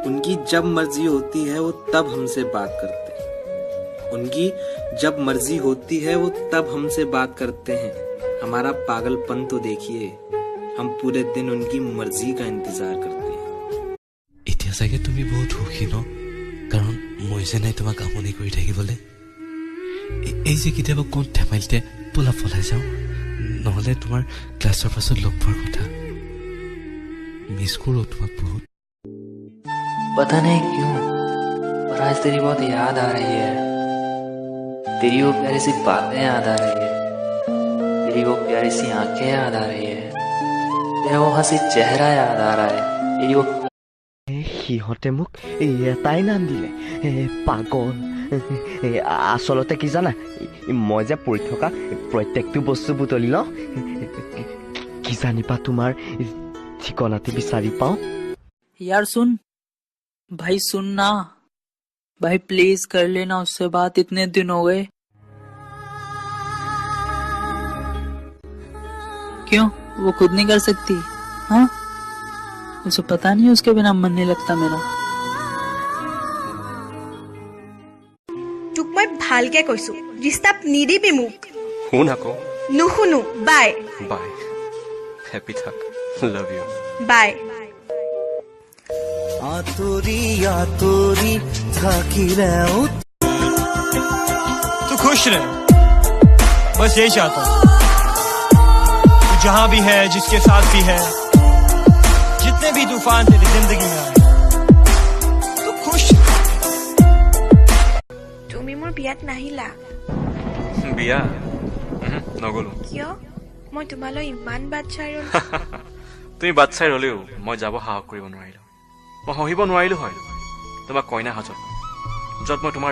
उनकी जब मर्जी होती है वो तब हमसे बात करते हैं। उनकी जब मर्जी होती है वो तब हमसे बात करते हैं। हमारा पागलपन तो देखिए, हम पूरे दिन उनकी मर्जी का इंतजार करते हैं। इतना चागे तुम बहुत सुखी न, कारण मैं जे ना तुम्हें कामनी कर থাকিবলৈ এই যে কেতিয়াবা কোন ধেমালিতে পোলা পলাই যাওঁ, নহলে তোমাৰ ক্লাছৰ পাছত লগ পোৱাৰ কথা মিছ কৰো তোমাক বহুত। पता नहीं क्यों पर आज तेरी बहुत याद आ रही है। तेरी वो प्यारी सी बातें याद आ रही है, तेरी वो प्यारी सी आंखें याद आ रही है, तेरा वो हंसी चेहरा याद आ रहा है, तेरी वो সিহঁতে মোক এটাই নাম দিলে, পাগল। আচলতে কি জানা, মই যে পঢ়ি থকা প্ৰত্যেকটো বস্তু বুটলি লওঁ, কি জানিবা তোমাৰ ঠিকনাটি বিচাৰি পাওঁ। यार सुन भाई, सुन ना भाई, प्लीज कर लेना उससे बात, इतने दिन हो गए। क्यों, वो खुद नहीं कर सकती? हाँ, उसे पता नहीं उसके बिना मन नहीं लगता मेरा। তোক মই ভালকে কৈছো, ডিস্টার্ব নিদিবি মোক। শুন আকৌ। নুশুনো। বাই বাই, হ্যাপি থাক, লাভ ইউ, বাই। आतोरी आतोरी থাকিলেও तू खुश रहे, बस यही चाहता हूँ। तू जहाँ भी है, जिसके साथ भी है, जितने भी तूफान तेरी जिंदगी में आए, तू खुश। তুমি মোৰ বিয়াত নাহিলা বিয়া নগলো। কিয়? মই তোমালৈ ইমান বাচ্চাৰ তুমি বাচ্চাই ৰলেও মই যাব সাহস কৰিব নোৱাৰিলো, মই সহিব নোৱাৰিলো হয় তোমাক কইনা সাজত, য'ত মই তোমাৰ